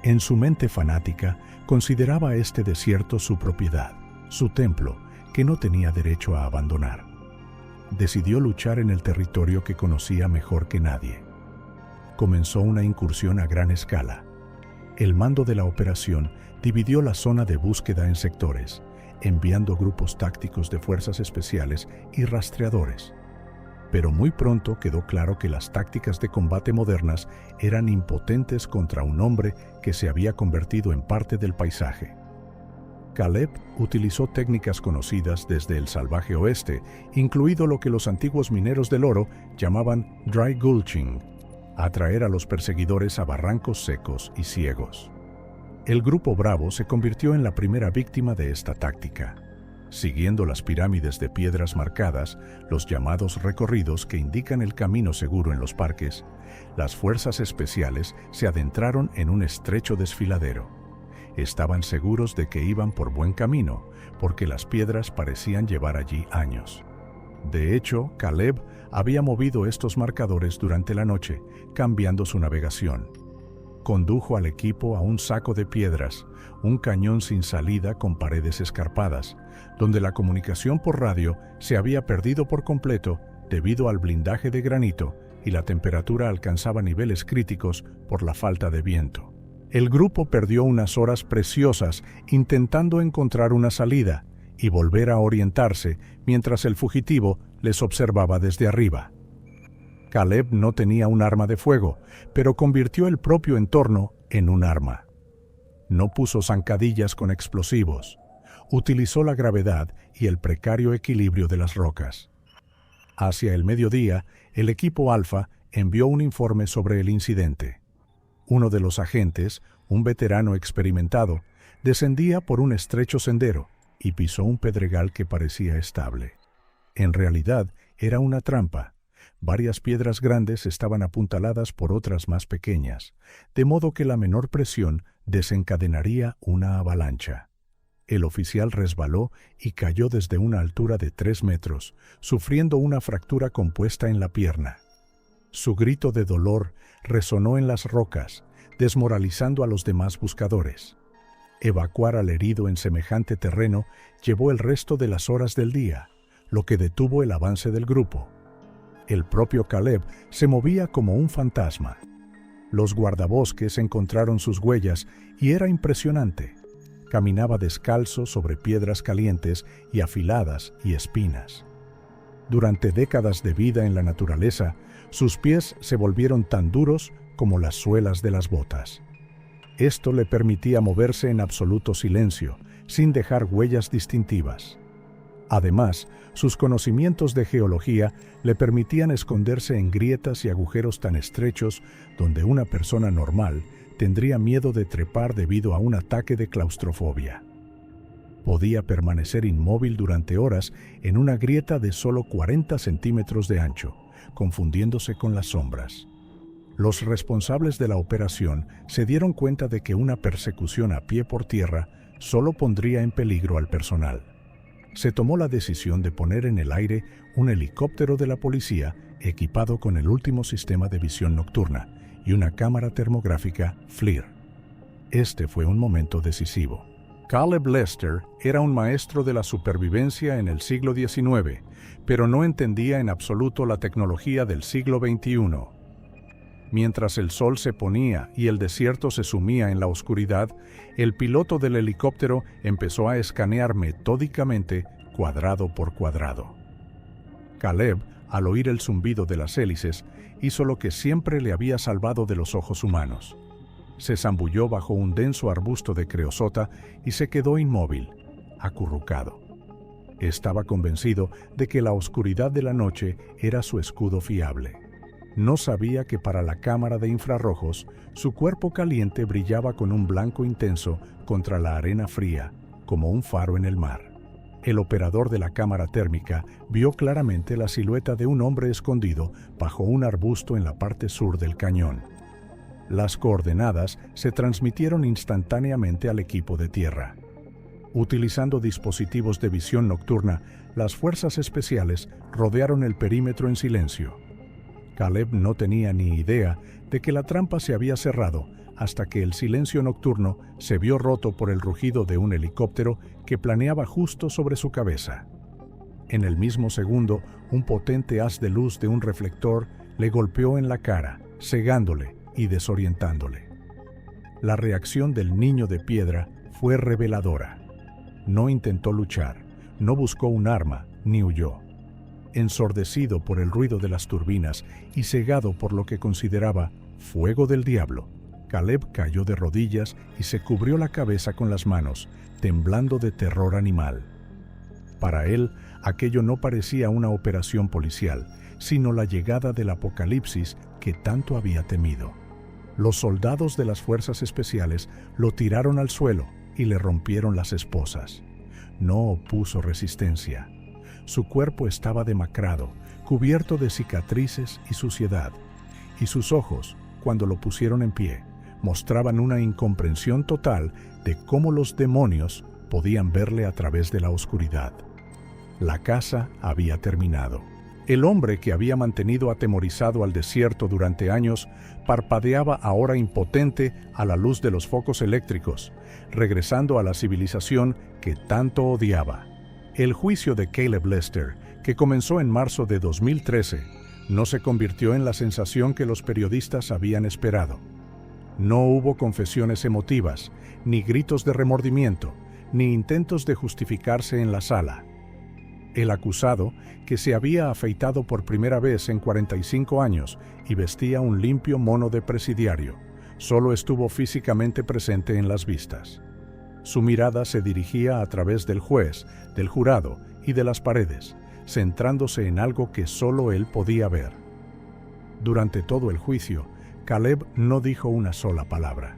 En su mente fanática, consideraba este desierto su propiedad, su templo, que no tenía derecho a abandonar. Decidió luchar en el territorio que conocía mejor que nadie. Comenzó una incursión a gran escala. El mando de la operación dividió la zona de búsqueda en sectores, enviando grupos tácticos de fuerzas especiales y rastreadores. Pero muy pronto quedó claro que las tácticas de combate modernas eran impotentes contra un hombre que se había convertido en parte del paisaje. Caleb utilizó técnicas conocidas desde el salvaje oeste, incluido lo que los antiguos mineros del oro llamaban dry gulching, atraer a los perseguidores a barrancos secos y ciegos. El Grupo Bravo se convirtió en la primera víctima de esta táctica. Siguiendo las pirámides de piedras marcadas, los llamados recorridos que indican el camino seguro en los parques, las fuerzas especiales se adentraron en un estrecho desfiladero. Estaban seguros de que iban por buen camino, porque las piedras parecían llevar allí años. De hecho, Caleb había movido estos marcadores durante la noche, cambiando su navegación. Condujo al equipo a un saco de piedras, un cañón sin salida con paredes escarpadas, donde la comunicación por radio se había perdido por completo debido al blindaje de granito y la temperatura alcanzaba niveles críticos por la falta de viento. El grupo perdió unas horas preciosas intentando encontrar una salida y volver a orientarse mientras el fugitivo les observaba desde arriba. Caleb no tenía un arma de fuego, pero convirtió el propio entorno en un arma. No puso zancadillas con explosivos. utilizó la gravedad y el precario equilibrio de las rocas. Hacia el mediodía, el equipo Alfa envió un informe sobre el incidente. Uno de los agentes, un veterano experimentado, descendía por un estrecho sendero y pisó un pedregal que parecía estable. En realidad, era una trampa. Varias piedras grandes estaban apuntaladas por otras más pequeñas, de modo que la menor presión desencadenaría una avalancha. El oficial resbaló y cayó desde una altura de 3 metros, sufriendo una fractura compuesta en la pierna. Su grito de dolor resonó en las rocas, desmoralizando a los demás buscadores. Evacuar al herido en semejante terreno llevó el resto de las horas del día, lo que detuvo el avance del grupo. El propio Caleb se movía como un fantasma. Los guardabosques encontraron sus huellas y era impresionante. Caminaba descalzo sobre piedras calientes y afiladas y espinas. Durante décadas de vida en la naturaleza, sus pies se volvieron tan duros como las suelas de las botas. Esto le permitía moverse en absoluto silencio, sin dejar huellas distintivas. Además, sus conocimientos de geología le permitían esconderse en grietas y agujeros tan estrechos donde una persona normal tendría miedo de trepar debido a un ataque de claustrofobia. Podía permanecer inmóvil durante horas en una grieta de solo 40 centímetros de ancho, confundiéndose con las sombras. Los responsables de la operación se dieron cuenta de que una persecución a pie por tierra solo pondría en peligro al personal. Se tomó la decisión de poner en el aire un helicóptero de la policía equipado con el último sistema de visión nocturna y una cámara termográfica FLIR. Este fue un momento decisivo. Caleb Lester era un maestro de la supervivencia en el siglo XIX, pero no entendía en absoluto la tecnología del siglo XXI. Mientras el sol se ponía y el desierto se sumía en la oscuridad, el piloto del helicóptero empezó a escanear metódicamente cuadrado por cuadrado. Caleb, al oír el zumbido de las hélices, hizo lo que siempre le había salvado de los ojos humanos. Se zambulló bajo un denso arbusto de creosota y se quedó inmóvil, acurrucado. Estaba convencido de que la oscuridad de la noche era su escudo fiable. No sabía que para la cámara de infrarrojos, su cuerpo caliente brillaba con un blanco intenso contra la arena fría, como un faro en el mar. El operador de la cámara térmica vio claramente la silueta de un hombre escondido bajo un arbusto en la parte sur del cañón. Las coordenadas se transmitieron instantáneamente al equipo de tierra. Utilizando dispositivos de visión nocturna, las fuerzas especiales rodearon el perímetro en silencio. Caleb no tenía ni idea de que la trampa se había cerrado hasta que el silencio nocturno se vio roto por el rugido de un helicóptero que planeaba justo sobre su cabeza. En el mismo segundo, un potente haz de luz de un reflector le golpeó en la cara, cegándole y desorientándole. La reacción del niño de piedra fue reveladora. No intentó luchar, no buscó un arma, ni huyó. Ensordecido por el ruido de las turbinas y cegado por lo que consideraba fuego del diablo, Caleb cayó de rodillas y se cubrió la cabeza con las manos, temblando de terror animal. Para él, aquello no parecía una operación policial, sino la llegada del apocalipsis que tanto había temido. Los soldados de las fuerzas especiales lo tiraron al suelo y le rompieron las esposas. No opuso resistencia. Su cuerpo estaba demacrado, cubierto de cicatrices y suciedad, y sus ojos, cuando lo pusieron en pie, mostraban una incomprensión total de cómo los demonios podían verle a través de la oscuridad. La caza había terminado. El hombre que había mantenido atemorizado al desierto durante años parpadeaba ahora impotente a la luz de los focos eléctricos, regresando a la civilización que tanto odiaba. El juicio de Caleb Lester, que comenzó en marzo de 2013, no se convirtió en la sensación que los periodistas habían esperado. No hubo confesiones emotivas, ni gritos de remordimiento, ni intentos de justificarse en la sala. El acusado, que se había afeitado por primera vez en 45 años y vestía un limpio mono de presidiario, solo estuvo físicamente presente en las vistas. Su mirada se dirigía a través del juez, del jurado y de las paredes, centrándose en algo que solo él podía ver. Durante todo el juicio, Caleb no dijo una sola palabra.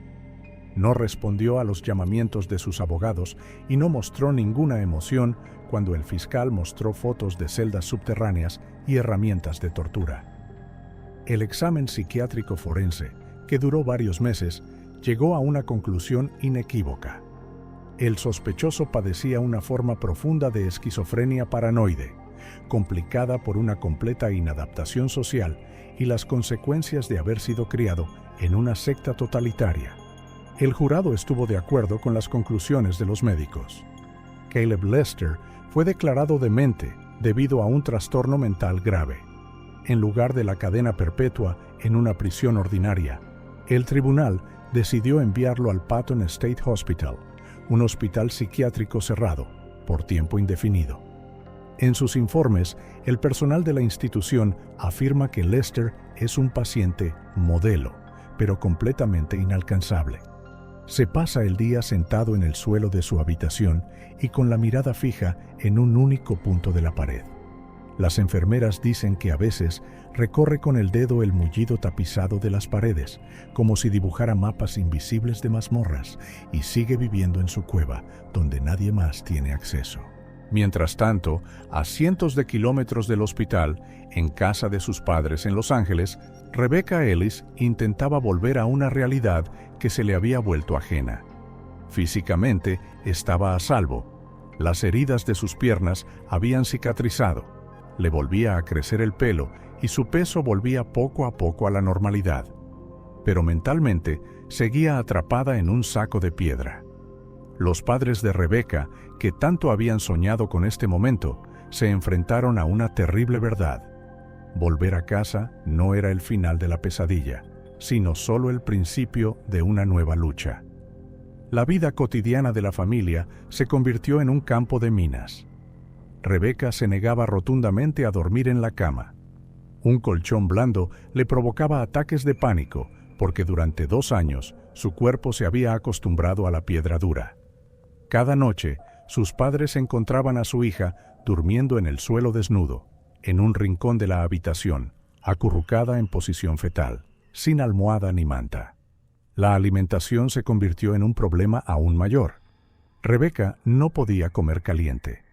No respondió a los llamamientos de sus abogados y no mostró ninguna emoción cuando el fiscal mostró fotos de celdas subterráneas y herramientas de tortura. El examen psiquiátrico forense, que duró varios meses, llegó a una conclusión inequívoca. El sospechoso padecía una forma profunda de esquizofrenia paranoide, complicada por una completa inadaptación social y las consecuencias de haber sido criado en una secta totalitaria. El jurado estuvo de acuerdo con las conclusiones de los médicos. Caleb Lester fue declarado demente debido a un trastorno mental grave. En lugar de la cadena perpetua en una prisión ordinaria, el tribunal decidió enviarlo al Patton State Hospital, un hospital psiquiátrico cerrado, por tiempo indefinido. En sus informes, el personal de la institución afirma que Lester es un paciente modelo, pero completamente inalcanzable. Se pasa el día sentado en el suelo de su habitación y con la mirada fija en un único punto de la pared. Las enfermeras dicen que a veces recorre con el dedo el mullido tapizado de las paredes, como si dibujara mapas invisibles de mazmorras, y sigue viviendo en su cueva, donde nadie más tiene acceso. Mientras tanto, a cientos de kilómetros del hospital, en casa de sus padres en Los Ángeles, Rebecca Ellis intentaba volver a una realidad que se le había vuelto ajena. Físicamente estaba a salvo. Las heridas de sus piernas habían cicatrizado. Le volvía a crecer el pelo y su peso volvía poco a poco a la normalidad. Pero mentalmente seguía atrapada en un saco de piedra. Los padres de Rebecca, que tanto habían soñado con este momento, se enfrentaron a una terrible verdad. Volver a casa no era el final de la pesadilla, sino solo el principio de una nueva lucha. La vida cotidiana de la familia se convirtió en un campo de minas. Rebecca se negaba rotundamente a dormir en la cama. Un colchón blando le provocaba ataques de pánico porque durante 2 años su cuerpo se había acostumbrado a la piedra dura. Cada noche, sus padres encontraban a su hija durmiendo en el suelo desnudo, en un rincón de la habitación, acurrucada en posición fetal, sin almohada ni manta. La alimentación se convirtió en un problema aún mayor. Rebecca no podía comer caliente.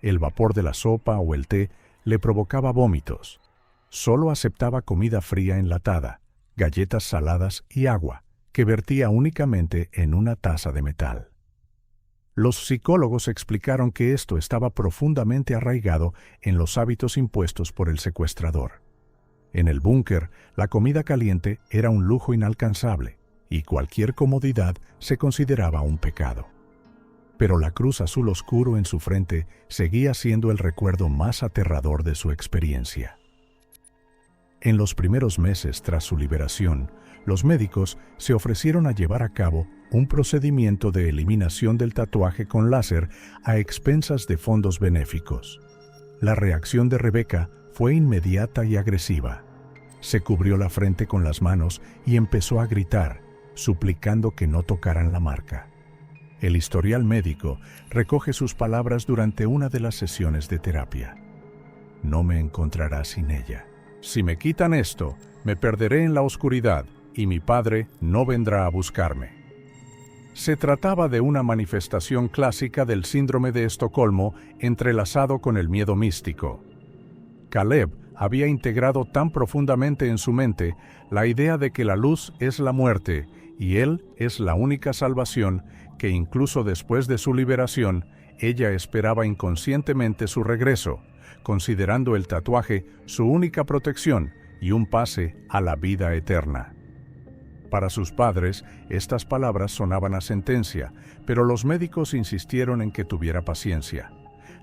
El vapor de la sopa o el té le provocaba vómitos. Solo aceptaba comida fría enlatada, galletas saladas y agua, que vertía únicamente en una taza de metal. Los psicólogos explicaron que esto estaba profundamente arraigado en los hábitos impuestos por el secuestrador. En el búnker, la comida caliente era un lujo inalcanzable y cualquier comodidad se consideraba un pecado. Pero la cruz azul oscuro en su frente seguía siendo el recuerdo más aterrador de su experiencia. En los primeros meses tras su liberación, los médicos se ofrecieron a llevar a cabo un procedimiento de eliminación del tatuaje con láser a expensas de fondos benéficos. La reacción de Rebecca fue inmediata y agresiva. Se cubrió la frente con las manos y empezó a gritar, suplicando que no tocaran la marca. El historial médico recoge sus palabras durante una de las sesiones de terapia. No me encontrarás sin ella. Si me quitan esto, me perderé en la oscuridad y mi padre no vendrá a buscarme. Se trataba de una manifestación clásica del síndrome de Estocolmo entrelazado con el miedo místico. Caleb había integrado tan profundamente en su mente la idea de que la luz es la muerte y él es la única salvación que incluso después de su liberación, ella esperaba inconscientemente su regreso, considerando el tatuaje su única protección y un pase a la vida eterna. Para sus padres, estas palabras sonaban a sentencia, pero los médicos insistieron en que tuviera paciencia.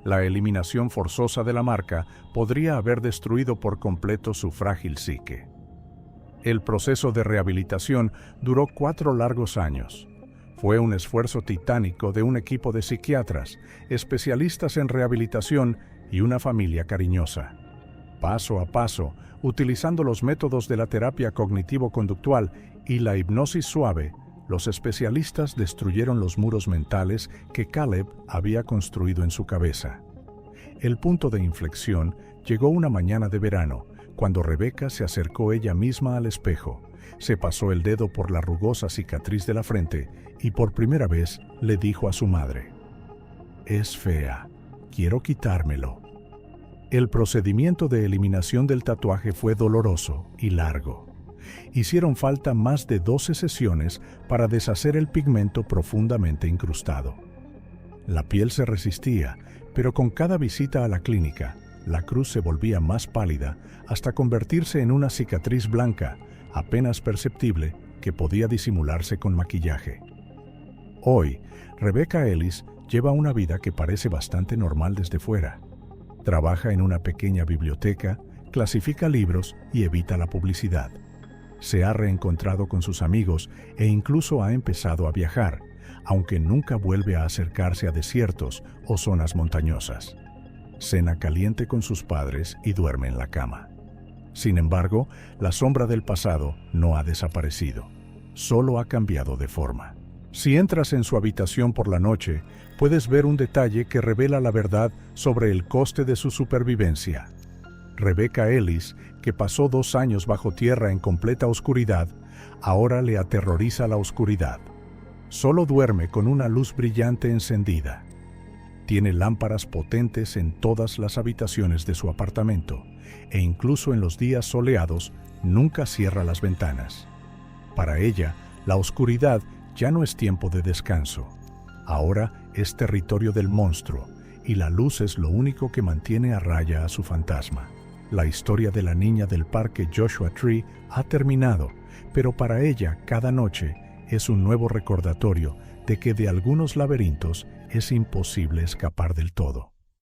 La eliminación forzosa de la marca podría haber destruido por completo su frágil psique. El proceso de rehabilitación duró 4 largos años. Fue un esfuerzo titánico de un equipo de psiquiatras, especialistas en rehabilitación y una familia cariñosa. Paso a paso, utilizando los métodos de la terapia cognitivo-conductual y la hipnosis suave, los especialistas destruyeron los muros mentales que Caleb había construido en su cabeza. El punto de inflexión llegó una mañana de verano, cuando Rebeca se acercó ella misma al espejo, se pasó el dedo por la rugosa cicatriz de la frente y por primera vez le dijo a su madre: «Es fea, quiero quitármelo». El procedimiento de eliminación del tatuaje fue doloroso y largo. Hicieron falta más de 12 sesiones para deshacer el pigmento profundamente incrustado. La piel se resistía, pero con cada visita a la clínica, la cruz se volvía más pálida hasta convertirse en una cicatriz blanca, apenas perceptible, que podía disimularse con maquillaje. Hoy, Rebecca Ellis lleva una vida que parece bastante normal desde fuera. Trabaja en una pequeña biblioteca, clasifica libros y evita la publicidad. Se ha reencontrado con sus amigos e incluso ha empezado a viajar, aunque nunca vuelve a acercarse a desiertos o zonas montañosas. Cena caliente con sus padres y duerme en la cama. Sin embargo, la sombra del pasado no ha desaparecido, solo ha cambiado de forma. Si entras en su habitación por la noche, puedes ver un detalle que revela la verdad sobre el coste de su supervivencia. Rebecca Ellis, que pasó 2 años bajo tierra en completa oscuridad, ahora le aterroriza la oscuridad. Solo duerme con una luz brillante encendida. Tiene lámparas potentes en todas las habitaciones de su apartamento, e incluso en los días soleados nunca cierra las ventanas. Para ella, la oscuridad ya no es tiempo de descanso. Ahora es territorio del monstruo, y la luz es lo único que mantiene a raya a su fantasma. La historia de la niña del parque Joshua Tree ha terminado, pero para ella cada noche es un nuevo recordatorio de que de algunos laberintos es imposible escapar del todo.